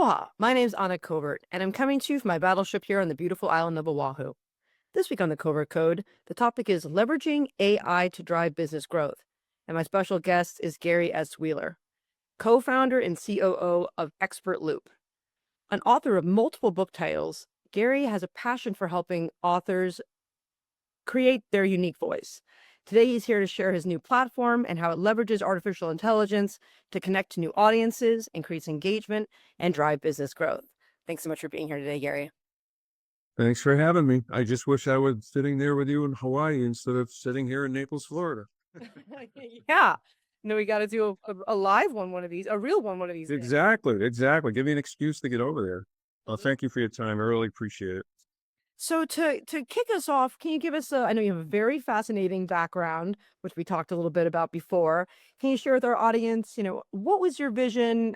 Aloha, my name's Anna Covert, and I'm coming to you from my battleship here on the beautiful island of Oahu. This week on the Covert Code, the topic is leveraging AI to drive business growth. And my special guest is Garry S. Wheeler, co-founder and COO of Xpertloop. An author of multiple book titles, Garry has a passion for helping authors create their unique voice. Today, he's here to share his new platform and how it leverages artificial intelligence to connect to new audiences, increase engagement, and drive business growth. Thanks so much for being here today, Garry. Thanks for having me. I just wish I was sitting there with you in Hawaii instead of sitting here in Naples, Florida. Yeah. No, we got to do a live one of these, a real one of these days. Exactly. Give me an excuse to get over there. Well, Mhm. thank you for your time. I really appreciate it. So to kick us off, can you give us I know you have a very fascinating background, which we talked a little bit about before. Can you share with our audience, what was your vision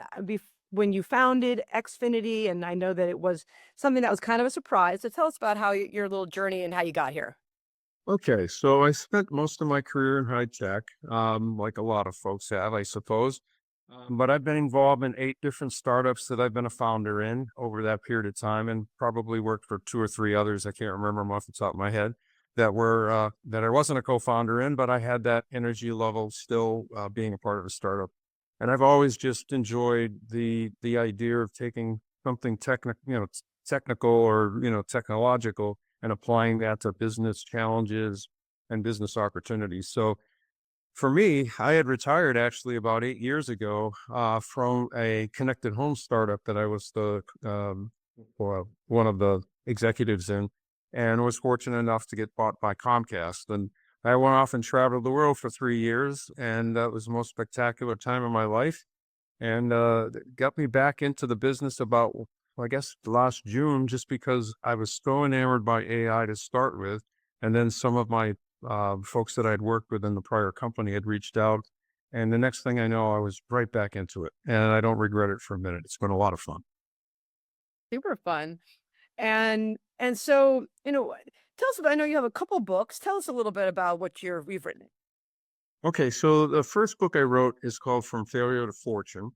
when you founded Xfinity? And I know that it was something that was kind of a surprise. So tell us about how your little journey and how you got here. Okay, so I spent most of my career in high tech, like a lot of folks have, I suppose. But I've been involved in 8 different startups that I've been a founder in over that period of time, and probably worked for 2 or 3 others. I can't remember them off the top of my head that I wasn't a co-founder in, but I had that energy level still being a part of a startup. And I've always just enjoyed the idea of taking something technical or technological and applying that to business challenges and business opportunities. So for me, I had retired actually about 8 years ago from a connected home startup that I was one of the executives in, and was fortunate enough to get bought by Comcast. And I went off and traveled the world for 3 years, and that was the most spectacular time of my life. And got me back into the business about, I guess, last June, just because I was so enamored by AI to start with. And then some of my folks that I'd worked with in the prior company had reached out. And the next thing I know, I was right back into it. And I don't regret it for a minute. It's been a lot of fun. Super fun. And so, tell us about, I know you have a couple books. Tell us a little bit about what you've written. Okay, so the first book I wrote is called From Failure to Fortune.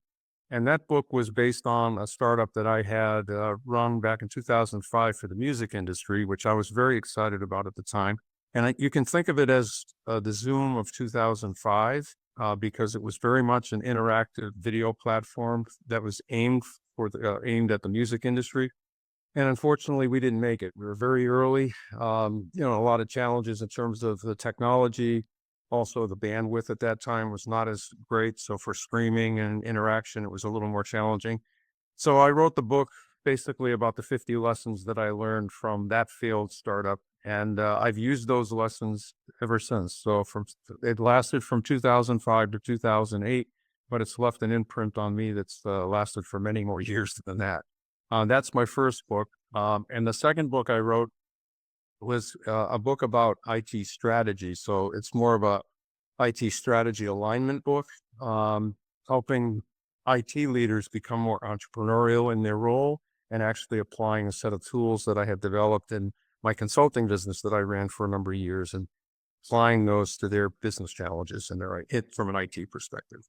And that book was based on a startup that I had run back in 2005 for the music industry, which I was very excited about at the time. And you can think of it as the Zoom of 2005, because it was very much an interactive video platform that was aimed at the music industry. And unfortunately, we didn't make it. We were very early. A lot of challenges in terms of the technology. Also, the bandwidth at that time was not as great. So for streaming and interaction, it was a little more challenging. So I wrote the book basically about the 50 lessons that I learned from that failed startup. And I've used those lessons ever since. So it lasted from 2005 to 2008, but it's left an imprint on me that's lasted for many more years than that. That's my first book. And the second book I wrote was a book about IT strategy. So it's more of a IT strategy alignment book, helping IT leaders become more entrepreneurial in their role and actually applying a set of tools that I had developed in my consulting business that I ran for a number of years and applying those to their business challenges and their hit from an IT perspective.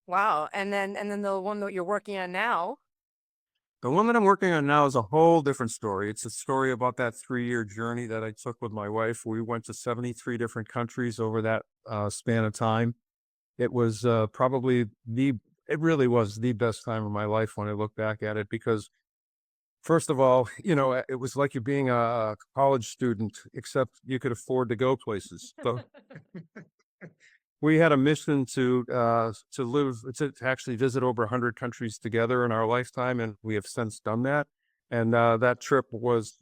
Wow. And then the one that you're working on now. The one that I'm working on now is a whole different story. It's a story about that 3-year journey that I took with my wife. We went to 73 different countries over that span of time. It was it really was the best time of my life when I look back at it, because first of all, it was like you being a college student, except you could afford to go places. So we had a mission to actually visit over 100 countries together in our lifetime, and we have since done that. And that trip was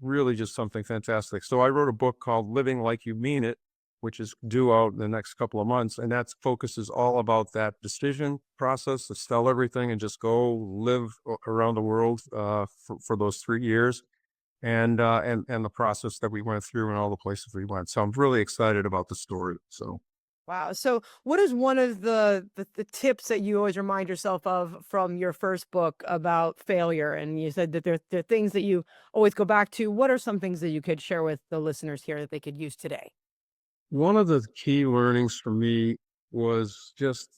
really just something fantastic. So I wrote a book called Living Like You Mean It, which is due out in the next couple of months, and that focuses all about that decision process to sell everything and just go live around the world for those 3 years, and the process that we went through and all the places we went. So I'm really excited about the story. So. Wow. So what is one of the tips that you always remind yourself of from your first book about failure? And you said that there are things that you always go back to. What are some things that you could share with the listeners here that they could use today? One of the key learnings for me was just,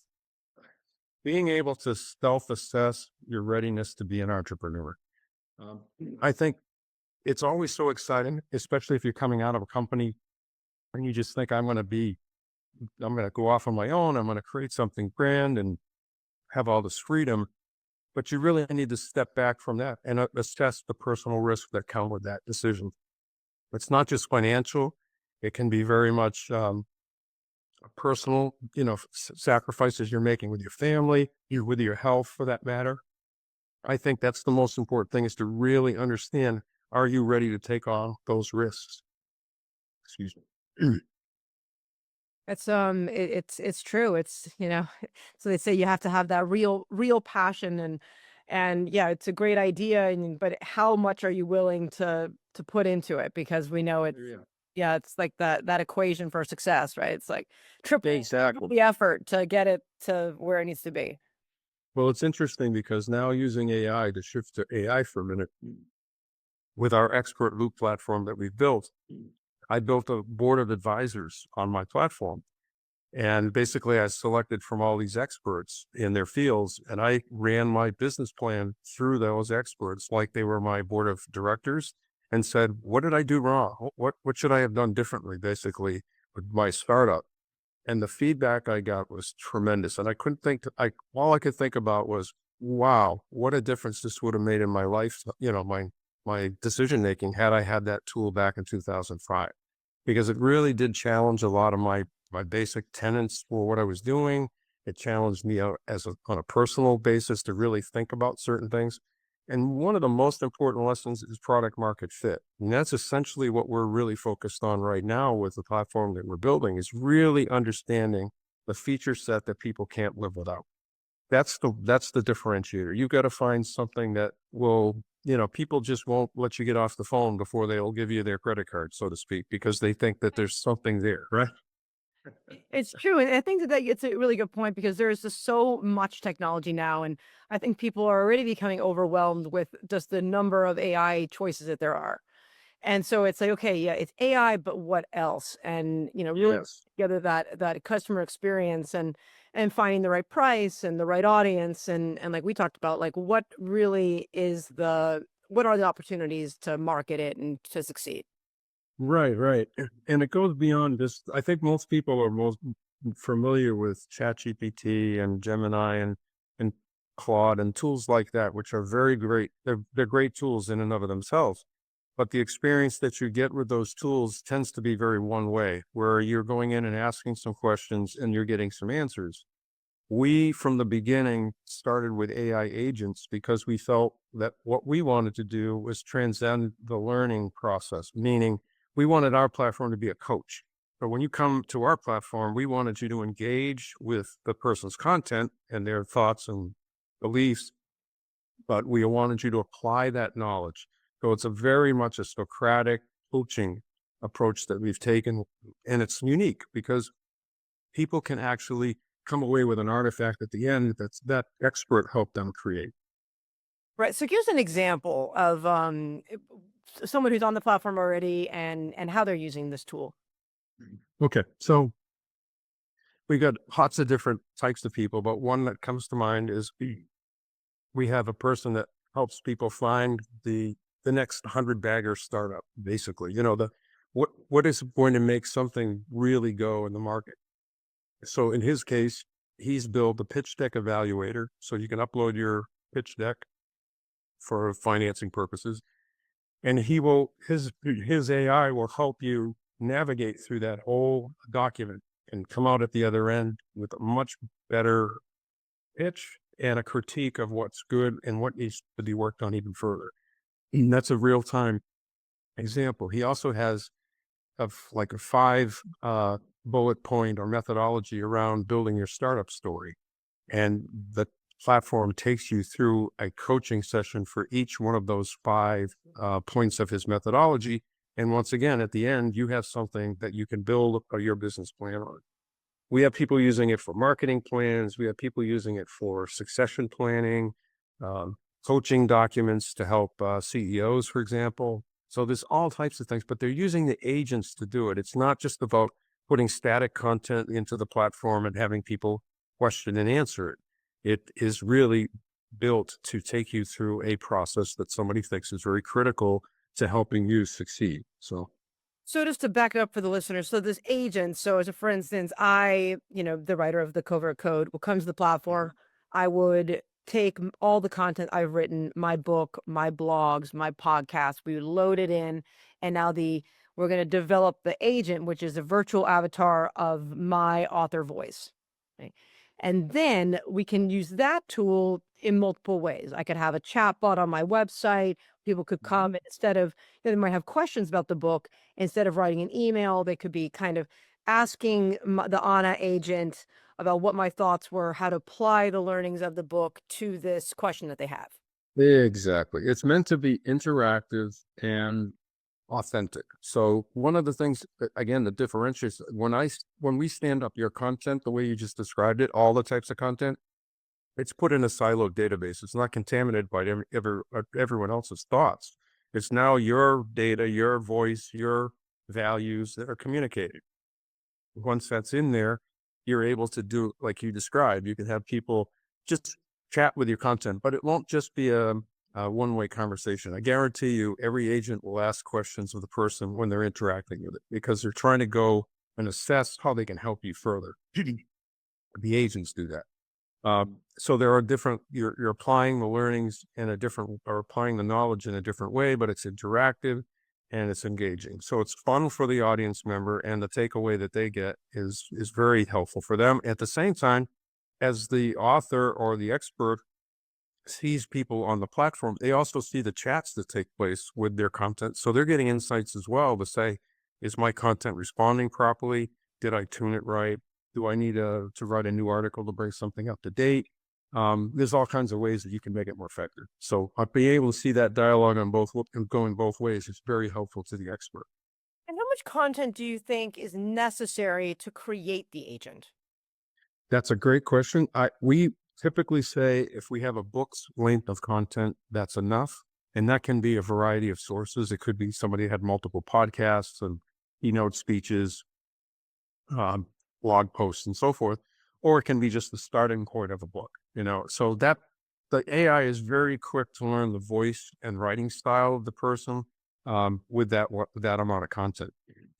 being able to self-assess your readiness to be an entrepreneur. Um, I think it's always so exciting, especially if you're coming out of a company and you just think I'm going to go off on my own. I'm going to create something grand and have all this freedom. But you really need to step back from that and assess the personal risks that come with that decision. It's not just financial. It can be very much personal, sacrifices you're making with your family, with your health for that matter. I think that's the most important thing is to really understand, are you ready to take on those risks? Excuse me. It's true. It's, so they say you have to have that real passion, and yeah, it's a great idea, and but how much are you willing to put into it? Because we know it's, Yeah. yeah, it's like that equation for success, right? It's like triple Exactly. the effort to get it to where it needs to be. Well, it's interesting because now using AI to shift to AI for a minute, with our expert loop platform that we've built, I built a board of advisors on my platform. And basically, I selected from all these experts in their fields, and I ran my business plan through those experts like they were my board of directors and said, what did I do wrong? What should I have done differently, basically, with my startup? And the feedback I got was tremendous. And I couldn't think, all I could think about was, wow, what a difference this would have made in my life, my decision making had I had that tool back in 2005, because it really did challenge a lot of my basic tenets for what I was doing. It challenged me out on a personal basis to really think about certain things. And one of the most important lessons is product market fit. And that's essentially what we're really focused on right now with the platform that we're building, is really understanding the feature set that people can't live without. That's the differentiator. You've got to find something that will, people just won't let you get off the phone before they'll give you their credit card, so to speak, because they think that there's something there, right? It's true, and I think that it's a really good point because there is just so much technology now, and I think people are already becoming overwhelmed with just the number of AI choices that there are. And so it's like, okay, yeah, it's AI, but what else? And really Yes. together that customer experience and finding the right price and the right audience, and like we talked about, like what are the opportunities to market it and to succeed? Right, right. And it goes beyond just, I think most people are most familiar with ChatGPT and Gemini and Claude and tools like that, which are very great. They're great tools in and of themselves. But the experience that you get with those tools tends to be very one way, where you're going in and asking some questions and you're getting some answers. We, from the beginning, started with AI agents because we felt that what we wanted to do was transcend the learning process, meaning we wanted our platform to be a coach. But when you come to our platform, we wanted you to engage with the person's content and their thoughts and beliefs, but we wanted you to apply that knowledge. So it's a very much a Socratic coaching approach that we've taken. And it's unique because people can actually come away with an artifact at the end that expert helped them create. Right. So give us an example of someone who's on the platform already and how they're using this tool. Okay. So we got lots of different types of people, but one that comes to mind is we have a person that helps people find the next 100 bagger startup, basically. What is going to make something really go in the market. So in his case, he's built a pitch deck evaluator. So you can upload your pitch deck for financing purposes. And his AI will help you navigate through that whole document and come out at the other end with a much better pitch and a critique of what's good and what needs to be worked on even further. And that's a real time example. He also has like a five bullet point or methodology around building your startup story. And the platform takes you through a coaching session for each one of those five points of his methodology. And once again, at the end, you have something that you can build your business plan on. We have people using it for marketing plans. We have people using it for succession planning, um, coaching documents to help CEOs, for example. So there's all types of things, but they're using the agents to do it. It's not just about putting static content into the platform and having people question and answer it. It is really built to take you through a process that somebody thinks is very critical to helping you succeed. So, So just to back it up for the listeners, so this agent, so as a for instance, I, the writer of the Covert Code will come to the platform. I would take all the content I've written, my book, my blogs, my podcast, we would load it in, and now the we're going to develop the agent, which is a virtual avatar of my author voice. Right? And then we can use that tool in multiple ways. I could have a chat bot on my website. People could come and instead of, they might have questions about the book. Instead of writing an email, they could be kind of asking the Anna agent about what my thoughts were, how to apply the learnings of the book to this question that they have. exactly. It's meant to be interactive and authentic. So one of the things, again, that differentiates when we stand up your content, the way you just described it, all the types of content, it's put in a siloed database. It's not contaminated by everyone else's thoughts. It's now your data, your voice, your values that are communicated. Once that's in there, you're able to do like you described. You can have people just chat with your content, but it won't just be a one-way conversation. I guarantee you, every agent will ask questions of the person when they're interacting with it because they're trying to go and assess how they can help you further. The agents do that. So there are different, you're applying the learnings in a different, or applying the knowledge in a different way, but it's interactive and it's engaging. So it's fun for the audience member, and the takeaway that they get is very helpful for them. At the same time, as the author or the expert sees people on the platform, they also see the chats that take place with their content. So they're getting insights as well to say, is my content responding properly? Did I tune it right? Do I need to write a new article to bring something up to date? There's all kinds of ways that you can make it more effective. So being able to see that dialogue on going both ways is very helpful to the expert. And how much content do you think is necessary to create the agent? That's a great question. We typically say if we have a book's length of content, that's enough. And that can be a variety of sources. It could be somebody had multiple podcasts and keynote speeches, um, blog posts, and so forth, or it can be just the starting point of a book. So that the AI is very quick to learn the voice and writing style of the person with that amount of content.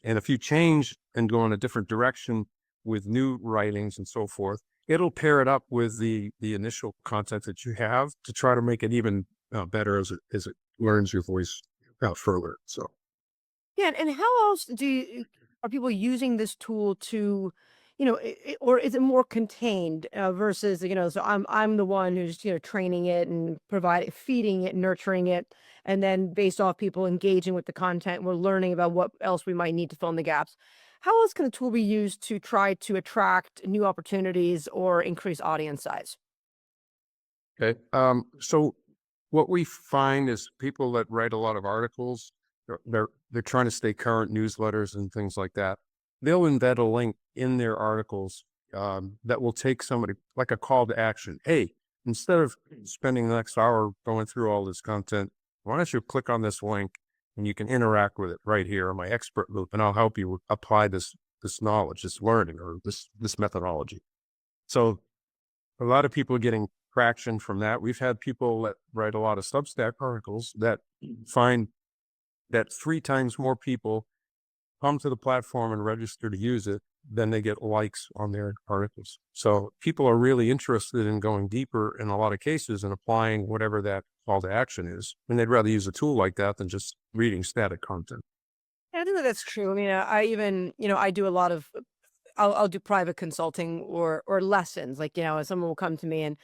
And if you change and go in a different direction with new writings and so forth, it'll pair it up with the initial content that you have to try to make it even better as it learns your voice out further. So. Yeah, and how else are people using this tool to, or is it more contained versus, so I'm the one who's training it and providing, feeding it, nurturing it, and then based off people engaging with the content, we're learning about what else we might need to fill in the gaps. How else can the tool be used to try to attract new opportunities or increase audience size? Okay. So what we find is people that write a lot of articles, they're trying to stay current, newsletters and things like that. They'll embed a link in their articles that will take somebody like a call to action. Hey, instead of spending the next hour going through all this content, why don't you click on this link and you can interact with it right here on my expert loop, and I'll help you apply this knowledge, this learning, or this methodology. So a lot of people are getting traction from that. We've had people that write a lot of Substack articles that find that 3 times more people come to the platform and register to use it than they get likes on their articles. So people are really interested in going deeper in a lot of cases and applying whatever that call to action is. And they'd rather use a tool like that than just reading static content. I think that that's true. I mean, I even, I do a lot of I'll do private consulting or lessons. Like, someone will come to me and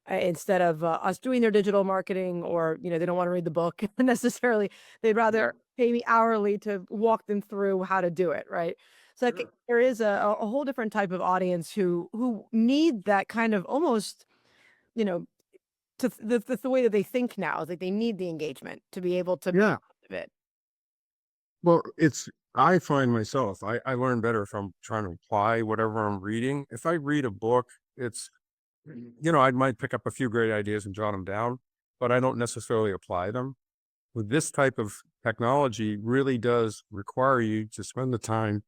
instead of us doing their digital marketing or, they don't want to read the book necessarily, they'd rather pay me hourly to walk them through how to do it. Right. So I think there is a whole different type of audience who need that kind of almost, you know, the way that they think now is like they need the engagement to be able to Yeah. of it. Well, I find myself, I learn better if I'm trying to apply whatever I'm reading. If I read a book, I might pick up a few great ideas and jot them down, but I don't necessarily apply them. With this type of technology really does require you to spend the time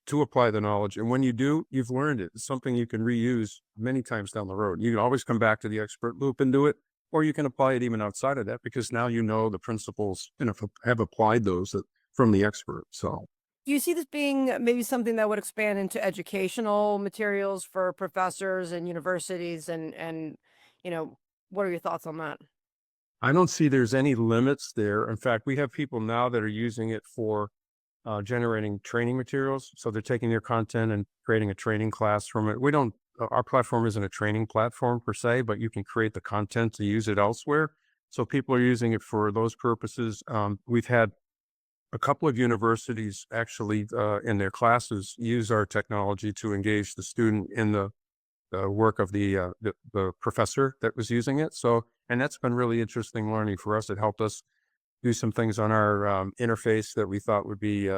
to apply the knowledge. And when you do, you've learned it. It's something you can reuse many times down the road. You can always come back to the expert loop and do it, or you can apply it even outside of that because now you know the principles and have applied those from the expert. So Do you see this being maybe something that would expand into educational materials for professors and universities and you know, what are your thoughts on that? I don't see there's any limits there. In fact, we have people now that are using it for generating training materials. So they're taking their content and creating a training class from it. We don't, our platform isn't a training platform per se, but you can create the content to use it elsewhere. So people are using it for those purposes. We've had a couple of universities actually in their classes use our technology to engage the student in the work of the professor that was using it. So, and that's been really interesting learning for us. It helped us do some things on our interface that we thought would be,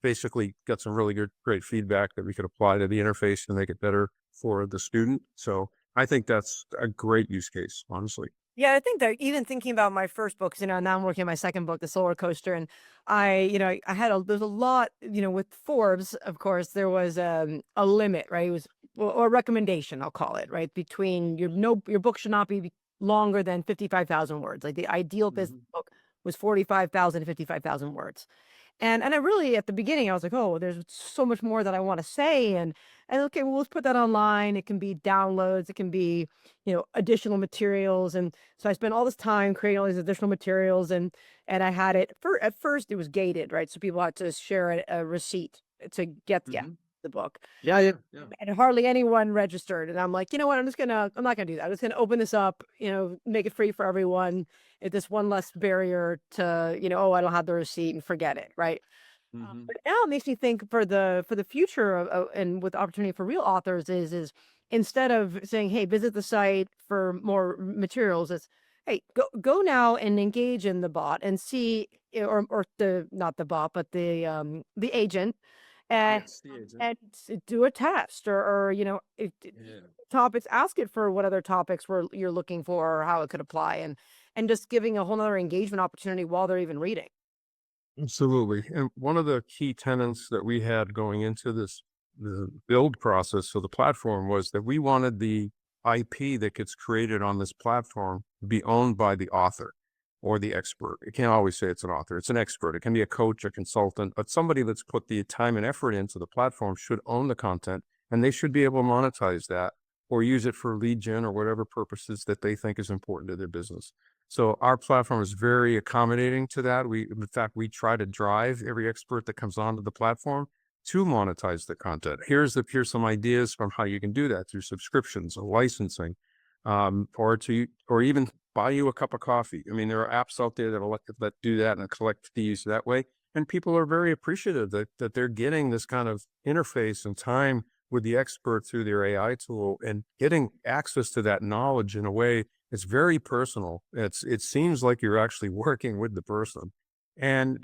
basically got some really great feedback that we could apply to the interface to make it better for the student. So I think that's a great use case, honestly. Yeah, I think that even thinking about my first book, 'cause, now I'm working on my second book, The Solar Coaster, and I had there's a lot, with Forbes, of course, there was a limit, right? It was or a recommendation, I'll call it, right? Between your book should not be longer than 55,000 words. Like the ideal business Hmm. book was 45,000 to 55,000 words. And I really at the beginning I was like, "Oh, there's so much more that I wanna say," and okay, well, let's put that online. It can be downloads, it can be, additional materials, and so I spent all this time creating all these additional materials, and I had it at first it was gated, right? So people had to share a receipt to get Hmm. the book. Yeah, yeah, yeah. And hardly anyone registered, and I'm like, "You know what? I'm not gonna do that. I'm just gonna open this up, make it free for everyone. It's this one less barrier to, oh, I don't have the receipt and forget it, right?" Hmm. But now it makes me think for the future and with opportunity for real authors is instead of saying, "Hey, visit the site for more materials," it's, "Hey, go now and engage in the bot and see," or the not the bot, but the agent, and Yes, the agent. and do a test or Yeah. topics. Ask it for what other topics you're looking for or how it could apply, and just giving a whole nother engagement opportunity while they're even reading. Absolutely. And one of the key tenets that we had going into the build process of the platform was that we wanted the IP that gets created on this platform to be owned by the author or the expert. You can't always say it's an author, it's an expert. It can be a coach, a consultant, but somebody that's put the time and effort into the platform should own the content and they should be able to monetize that or use it for lead gen or whatever purposes that they think is important to their business. So our platform is very accommodating to that. In fact, we try to drive every expert that comes onto the platform to monetize the content. Here's some ideas from how you can do that through subscriptions or licensing, or even buy you a cup of coffee. I mean, there are apps out there that do that and collect fees that way. And people are very appreciative that they're getting this kind of interface and time with the expert through their AI tool and getting access to that knowledge in a way it's very personal. It seems like you're actually working with the person, and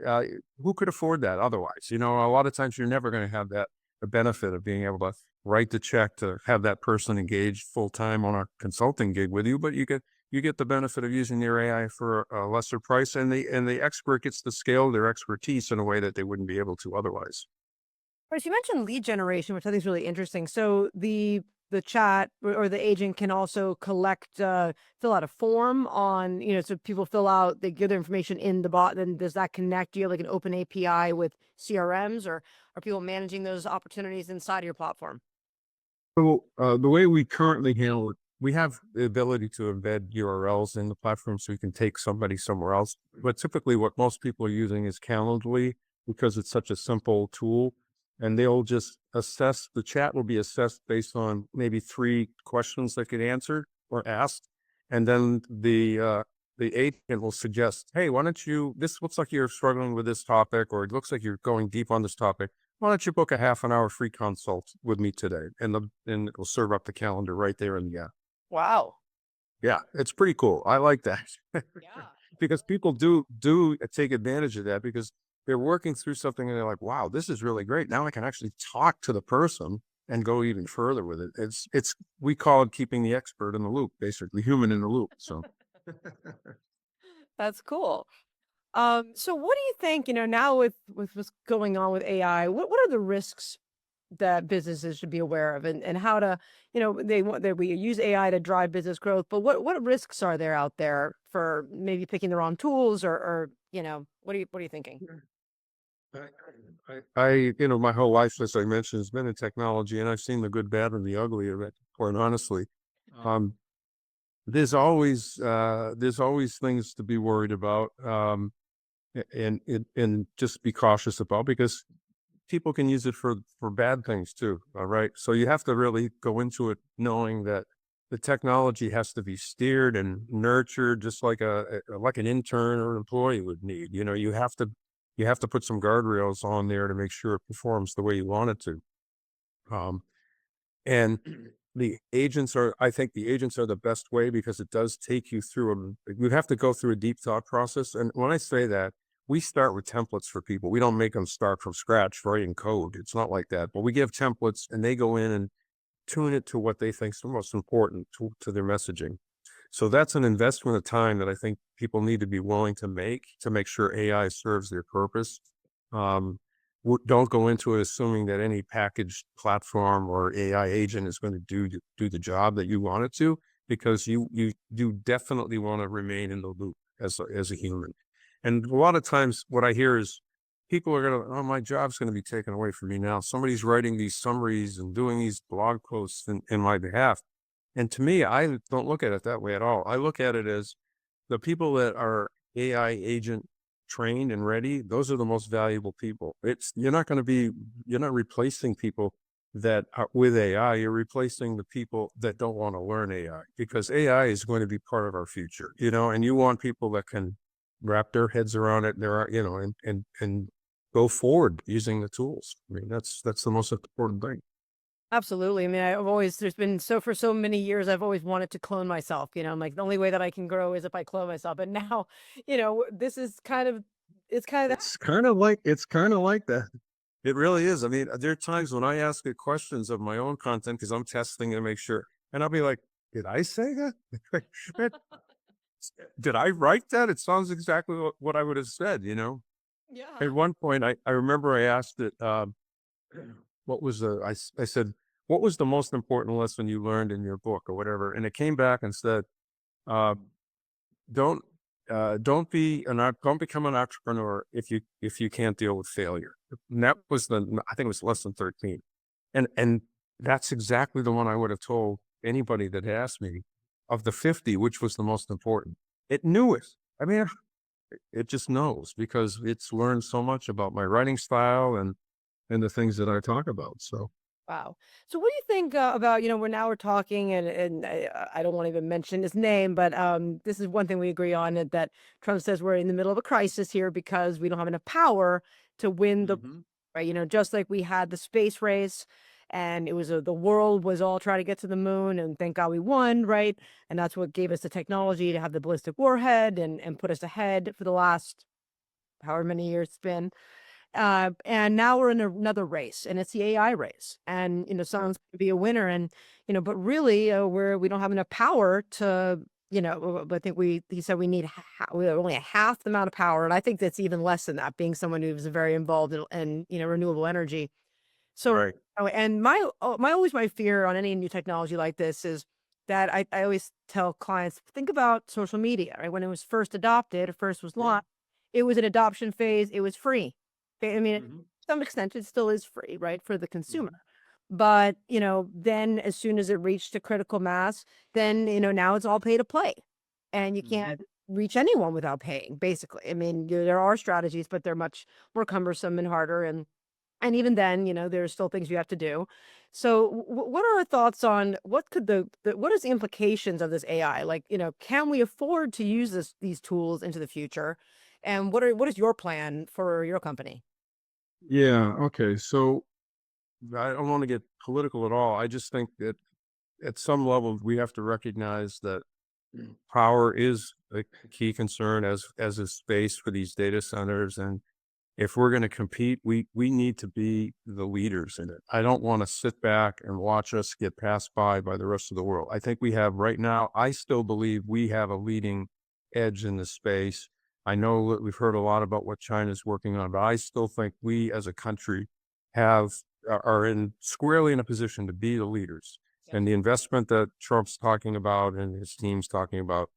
who could afford that otherwise? You know, a lot of times you're never going to have the benefit of being able to write the check to have that person engaged full time on a consulting gig with you, but you get the benefit of using their AI for a lesser price, and the expert gets to scale their expertise in a way that they wouldn't be able to otherwise. Course, you mentioned lead generation, which I think is really interesting. So the chat or the agent can also fill out a form on, so people fill out, they give their information in the bot. Then does that connect? Do you have like an open API with CRMs, or are people managing those opportunities inside of your platform? So, the way we currently handle it, we have the ability to embed URLs in the platform so you can take somebody somewhere else. But typically, what most people are using is Calendly because it's such a simple tool. And they'll just assess the chat will be assessed based on maybe three questions that get answered or asked. And then the agent will suggest, hey, why don't you, this looks like you're struggling with this topic, or it looks like you're going deep on this topic, why don't you book a half an hour free consult with me today? And it will serve up the calendar right there in the app. Wow. Yeah, it's pretty cool. I like that Yeah. because people do take advantage of that because they're working through something and they're like, "Wow, this is really great. Now I can actually talk to the person and go even further with it." It's we call it keeping the expert in the loop, basically human in the loop. So That's cool. So what do you think, now with what's going on with AI, what are the risks that businesses should be aware of and how to, they want that we use AI to drive business growth, but what risks are there out there for maybe picking the wrong tools or what are you thinking? I, my whole life, as I mentioned, has been in technology, and I've seen the good, bad, and the ugly of it. Quite honestly, um, there's always things to be worried about, and just be cautious about because people can use it for bad things too. All right, so you have to really go into it knowing that the technology has to be steered and nurtured, just like like an intern or an employee would need. You have to put some guardrails on there to make sure it performs the way you want it to. Um, and I think the agents are the best way because it does take you through you have to go through a deep thought process. And when I say that, we start with templates for people. We don't make them start from scratch writing code. It's not like that, but we give templates and they go in and tune it to what they think is the most important to their messaging. So that's an investment of time that I think people need to be willing to make sure AI serves their purpose. Um, don't go into it assuming that any packaged platform or AI agent is going to do the job that you want it to, because you definitely want to remain in the loop as a human. And a lot of times, what I hear is people are going to, oh, my job's going to be taken away from me now. Somebody's writing these summaries and doing these blog posts in my behalf. And to me, I don't look at it that way at all. I look at it as the people that are AI agent trained and ready, those are the most valuable people. You're not replacing people that are with AI, you're replacing the people that don't want to learn AI, because AI is going to be part of our future, and you want people that can wrap their heads around it. There are, and go forward using the tools. I mean, that's the most important thing. Absolutely. I mean, there's been for so many years, I've always wanted to clone myself. I'm like, the only way that I can grow is if I clone myself. And now, this is it's kind of that. It's kind of like that. It really is. I mean, there are times when I ask it questions of my own content because I'm testing to make sure, and I'll be like, "Did I say that? Man, did I write that? It sounds exactly what I would have said." At Yeah. one point, I remember I asked it, what was I said, "What was the most important lesson you learned in your book or whatever?" And it came back and said, uh, don't don't become an entrepreneur if you can't deal with failure. And that was I think it was lesson 13. And that's exactly the one I would have told anybody that asked me of the 50, which was the most important. It knew it. I mean, it just knows because it's learned so much about my writing style and the things that I talk about. So Wow. So what do you think about, we're talking and I don't want to even mention his name, but this is one thing we agree on that Trump says we're in the middle of a crisis here because we don't have enough power to win the hmm right, just like we had the space race and it was the world was all trying to get to the moon and thank God we won, right? And that's what gave us the technology to have the ballistic warhead and put us ahead for the last however many years it's been. And now we're in another race, and it's the AI race. And someone's going to be a winner, and but really, we don't have enough power to, I think he said we need we have only a half the amount of power, and I think that's even less than that. Being someone who's very involved in renewable energy, so, right. and my fear on any new technology like this is that I always tell clients, think about social media, right? When it was first adopted or first was Yeah. launched, it was an adoption phase, it was free. I mean, to hmm some extent, it still is free, right, for the consumer. hmm But, then as soon as it reached a critical mass, then, now it's all pay to play. And you hmm can't reach anyone without paying, basically. I mean, there are strategies, but they're much more cumbersome and harder. And even then, there's still things you have to do. So, what are our thoughts on what could what is the implications of this AI? Like, can we afford to use these tools into the future? And what is your plan for your company? Yeah. Okay. So I don't want to get political at all. I just think that at some level we have to recognize that power is a key concern as is space for these data centers. And if we're going to compete, we need to be the leaders in it. I don't want to sit back and watch us get passed by the rest of the world. I think we have right now, I still believe we have a leading edge in the space. I know that we've heard a lot about what China's working on, but I still think we as a country have are in squarely in a position to be the leaders. And the investment that Trump's talking about and his team's talking about,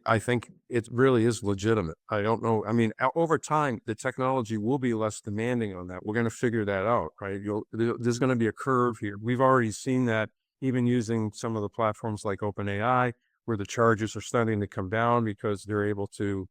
I think it really is legitimate. I don't know. I mean, over time, the technology will be less demanding on that. We're going to figure that out, right? There's going to be a curve here. We've already seen that even using some of the platforms like OpenAI, where the charges are starting to come down because they're able to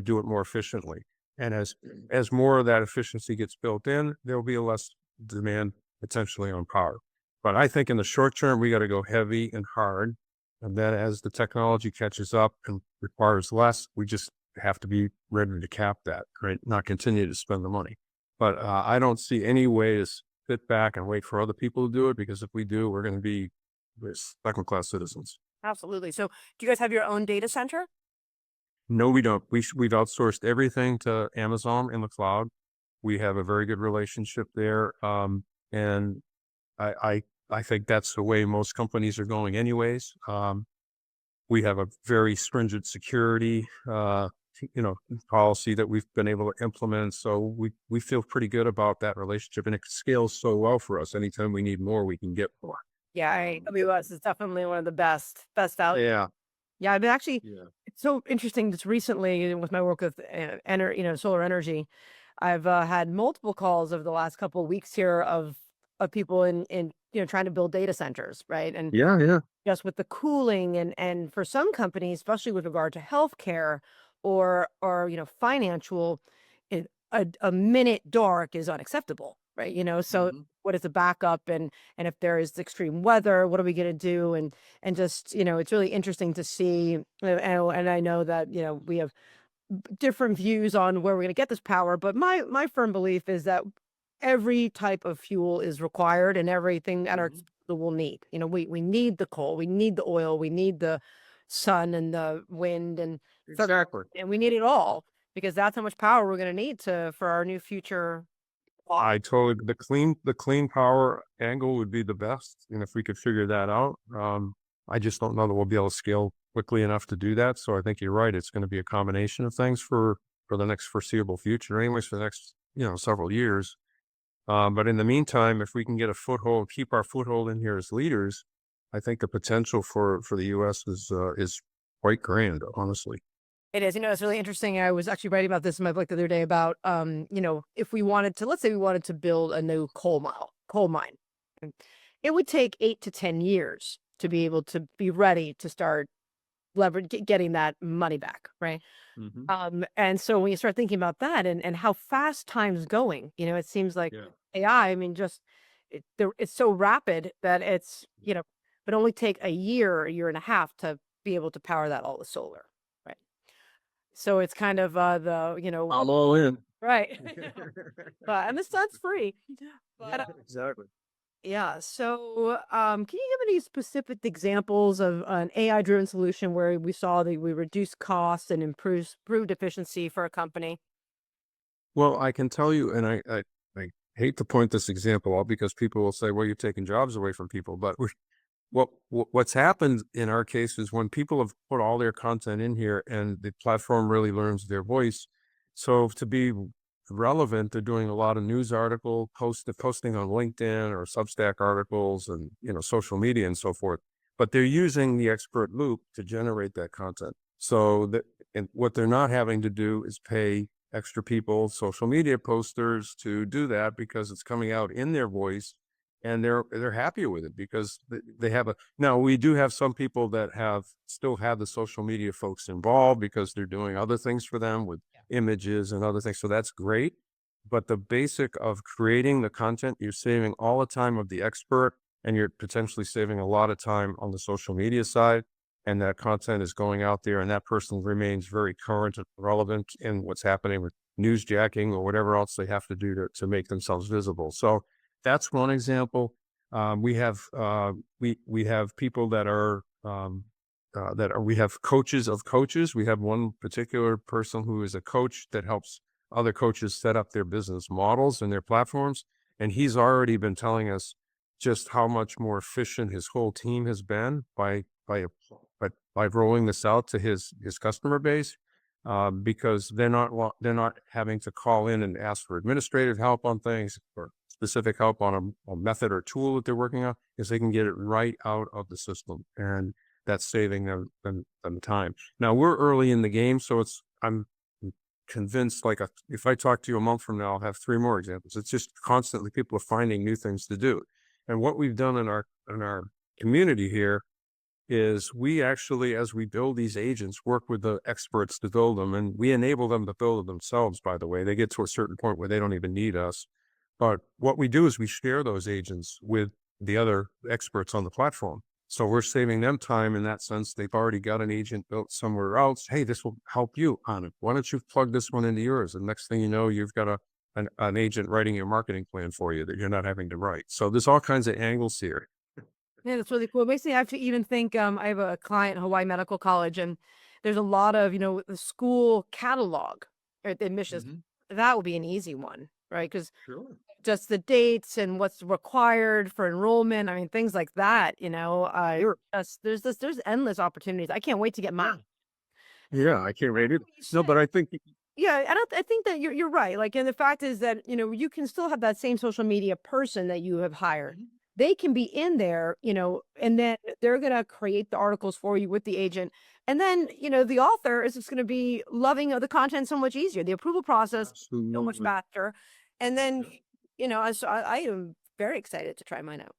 do it more efficiently. And as more of that efficiency gets built in, there'll be a less demand potentially on power. But I think in the short term, we got to go heavy and hard, and then as the technology catches up and requires less, we just have to be ready to cap that, right? Not continue to spend the money. But I don't see any way to sit back and wait for other people to do it, because if we do, we're going to be second class citizens. Absolutely. So, do you guys have your own data center? No, we don't. We've outsourced everything to Amazon in the cloud. We have a very good relationship there. And I, I, I think that's the way most companies are going anyways. We have a very stringent security, policy that we've been able to implement. So we feel pretty good about that relationship, and it scales so well for us. Anytime we need more, we can get more. Yeah, AWS is definitely one of the best out. Yeah. Yeah, I've been actually Yeah. it's so interesting just recently with my work with solar energy. I've had multiple calls over the last couple of weeks here of people in trying to build data centers, right? And Yeah. Yeah. just with the cooling and for some companies, especially with regard to healthcare or financial, a minute dark is unacceptable, right? So Mhm. what is the backup and if there is extreme weather, what are we going to do? And just it's really interesting to see, and I know that we have different views on where we're going to get this power, but my firm belief is that every type of fuel is required and everything at our Mhm. disposal will need. We need the coal, we need the oil, we need the sun and the wind Exactly. and we need it all because that's how much power we're going to need to for our new future. I totally the clean power angle would be the best, and if we could figure that out, I just don't know that we'll be able to scale quickly enough to do that. So I think you're right. It's going to be a combination of things for the next foreseeable future, anyways, for the next several years. But in the meantime, if we can get a foothold, keep our foothold in here as leaders, I think the potential for the U.S. is quite grand, honestly. It is. It's really interesting. I was actually writing about this in my book the other day about, if we wanted to, let's say we wanted to build a new coal mine, and it would take 8 to 10 years to be able to be ready to start getting that money back, right? Hmm. And so when you start thinking about that and how fast time's going, it seems like Yeah. AI, I mean, just it's so rapid that but only take a year and a half to be able to power that all with solar, right? So it's kind of I'm all in. right. But and this that's free. But Yeah, exactly. yeah, so can you give any specific examples of an AI driven solution where we saw that we reduced costs and improved efficiency for a company? Well, I can tell you, and I hate to point this example out because people will say, "Well, you're taking jobs away from people." But what's happened in our case is when people have put all their content in here and the platform really learns their voice. So to be relevant, they're doing a lot of news article posting on LinkedIn or Substack articles and social media and so forth. But they're using the expert loop to generate that content. So that and what they're not having to do is pay extra people, social media posters to do that because it's coming out in their voice and they're happier with it because they have a now we do have some people that have still have the social media folks involved because they're doing other things for them with images and other things. So that's great. But the basic of creating the content, you're saving all the time of the expert and you're potentially saving a lot of time on the social media side. And that content is going out there and that person remains very current and relevant in what's happening with newsjacking or whatever else they have to do to make themselves visible. So that's one example. We have people that are we have coaches of coaches. We have one particular person who is a coach that helps other coaches set up their business models and their platforms. And he's already been telling us just how much more efficient his whole team has been by rolling this out to his customer base. because they're not having to call in and ask for administrative help on things or specific help on a method or tool that they're working on, because they can get it right out of the system, and that's saving them time. Now we're early in the game, so I'm convinced, like, if I talk to you a month from now, I'll have three more examples. It's just constantly people are finding new things to do. And what we've done in our community here is we actually, as we build these agents, work with the experts to build them, and we enable them to build it themselves, by the way. They get to a certain point where they don't even need us. But what we do is we share those agents with the other experts on the platform. So we're saving them time in that sense. They've already got an agent built somewhere else. Hey, this will help you on it. Why don't you plug this one into yours? And next thing you know, you've got an agent writing your marketing plan for you that you're not having to write. So there's all kinds of angles here. Yeah, that's really cool. It makes me have to even think, I have a client at Hawaii Medical College, and there's a lot of, the school catalog, right, the admissions. Mhm. That would be an easy one, right? Because Sure. just the dates and what's required for enrollment, I mean, things like that, Sure. there's endless opportunities. I can't wait to get mine. Yeah, I can't rate it. You No, say. but I think Yeah, I think that you're right. Like, and the fact is that, you can still have that same social media person that you have hired. Mhm. They can be in there, and then they're gonna create the articles for you with the agent. And then, the author is just gonna be loving the content so much easier. The approval process so much Absolutely. faster. And then, I am very excited to try mine out.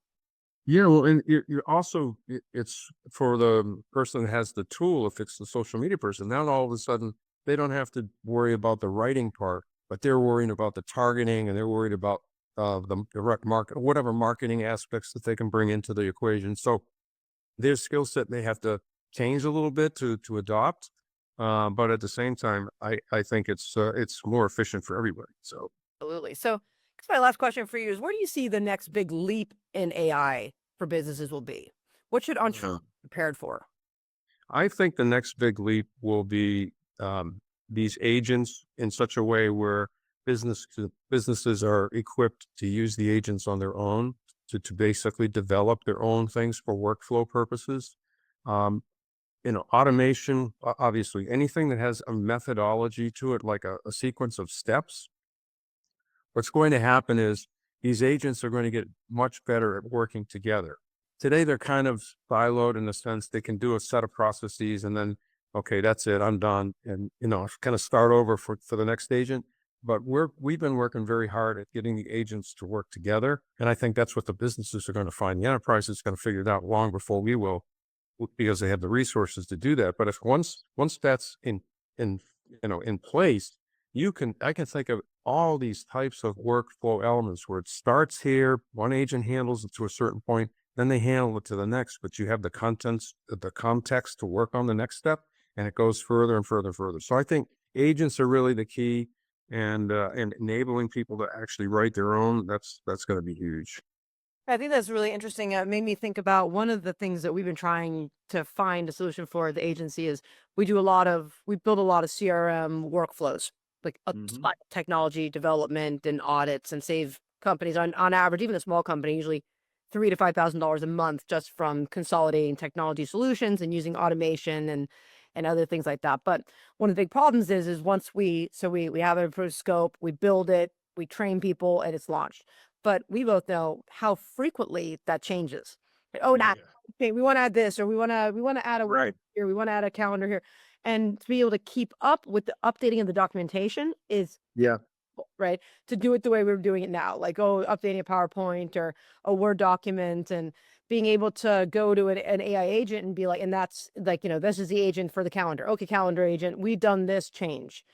Yeah, well, and you're also it's for the person that has the tool. If it's the social media person, now all of a sudden they don't have to worry about the writing part, but they're worrying about the targeting, and they're worried about the direct market, whatever marketing aspects that they can bring into the equation. So their skill set may have to change a little bit to adopt, but at the same time, I think it's more efficient for everybody. So. Absolutely. So, guess my last question for you is, where do you see the next big leap in AI for businesses will be? What should entrepreneurs be prepared for? I think the next big leap will be these agents in such a way where businesses are equipped to use the agents on their own to basically develop their own things for workflow purposes. Um, automation, obviously, anything that has a methodology to it, like a sequence of steps. What's going to happen is these agents are going to get much better at working together. Today, they're kind of siloed in the sense they can do a set of processes and then, okay, that's it, I'm done. And, kind of start over for the next agent. But we've been working very hard at getting the agents to work together. And I think that's what the businesses are going to find. The enterprise is going to figure it out long before we will, because they have the resources to do that. But if once that's in in place, I can think of all these types of workflow elements where it starts here, one agent handles it to a certain point, then they handle it to the next, but you have the context to work on the next step, and it goes further and further and further. So I think agents are really the key, and enabling people to actually write their own, that's going to be huge. I think that's really interesting. It made me think about one of the things that we've been trying to find a solution for at the agency is we build a lot of CRM workflows, like Hmm. spot technology development and audits, and save companies on average, even a small company, usually $3,000 to $5,000 a month just from consolidating technology solutions and using automation and other things like that. But one of the big problems is once we have an approved scope, we build it, we train people, and it's launched. But we both know how frequently that changes. Like, oh, Oh now, yeah. okay, we want to add this, or we want to add a Right. here, we want to add a calendar here, and to be able to keep up with the updating of the documentation is Yeah. right, to do it the way we're doing it now, like, oh, updating a PowerPoint or a Word document, and being able to go to an AI agent and be like, and that's like, this is the agent for the calendar. Okay, calendar agent, we've done this change.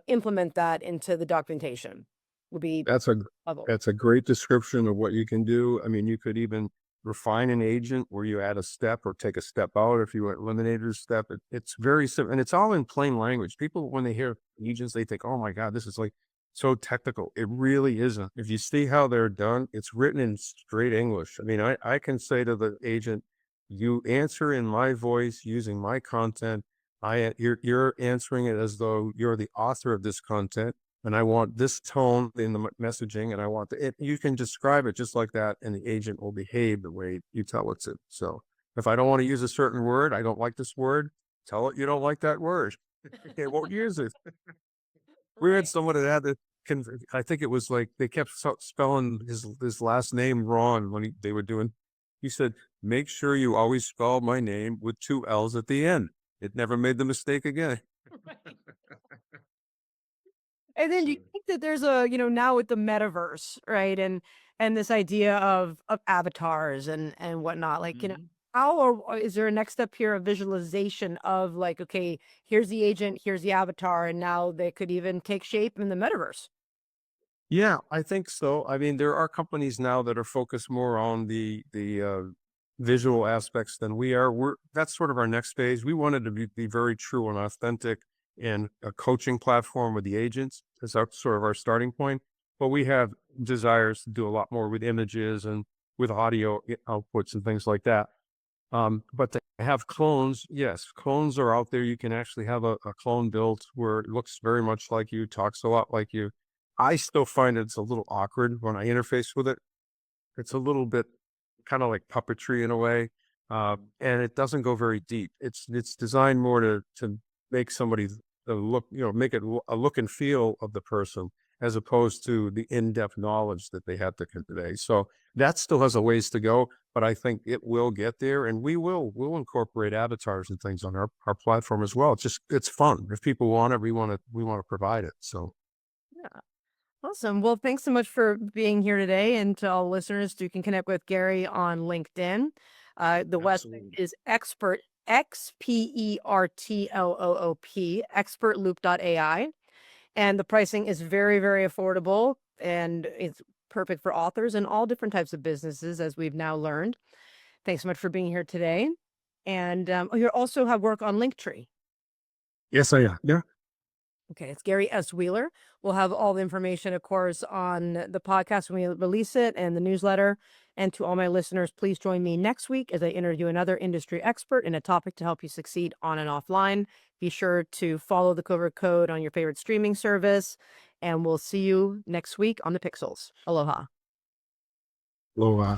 Implement that into the documentation would be That's a level. that's a great description of what you can do. I mean, you could even refine an agent where you add a step or take a step out if you eliminated a step. It's very simple, and it's all in plain language. People, when they hear agents, they think, "Oh my God, this is like so technical." It really isn't. If you see how they're done, it's written in straight English. I mean, I can say to the agent, "You answer in my voice using my content. You're answering it as though you're the author of this content, and I want this tone in the messaging, and I want you can describe it just like that, and the agent will behave the way you tell it to. So if I don't want to use a certain word, I don't like this word, tell it you don't like that word. They won't use it. We Right. had someone that had to I think it was like they kept spelling his last name wrong when they were doing. He said, "Make sure you always spell my name with two L's at the end." It never made the mistake again. Right. And then you think that there's a, now with the metaverse, right? And this idea of avatars and whatnot, like, Mhm. how or is there a next step here of visualization of like, okay, here's the agent, here's the avatar, and now they could even take shape in the metaverse. Yeah, I think so. I mean, there are companies now that are focused more on the visual aspects than we are. That's sort of our next phase. We wanted to be very true and authentic in a coaching platform with the agents as our sort of our starting point. But we have desires to do a lot more with images and with audio outputs and things like that. But to have clones, yes, clones are out there. You can actually have a clone built where it looks very much like you, talks a lot like you. I still find it's a little awkward when I interface with it. It's a little bit kind of like puppetry in a way, and it doesn't go very deep. It's designed more to make somebody look, make it a look and feel of the person as opposed to the in-depth knowledge that they have to convey. So that still has a ways to go, but I think it will get there, and we'll incorporate avatars and things on our platform as well. It's fun. If people want it, we want to provide it. So Yeah. Awesome. Well, thanks so much for being here today. And to all listeners, you can connect with Gary on LinkedIn. The website absolutely. is expert, Xpertloop, expertloop.ai. And the pricing is very, very affordable and it's perfect for authors and all different types of businesses, as we've now learned. Thanks so much for being here today. And you also have work on Linktree. Yes, I am. Yeah. Okay, it's Garry S. Wheeler. We'll have all the information, of course, on the podcast when we release it and the newsletter. And to all my listeners, please join me next week as I interview another industry expert in a topic to help you succeed on and offline. Be sure to follow the Covert Code on your favorite streaming service, and we'll see you next week on the Pixels. Aloha. Aloha.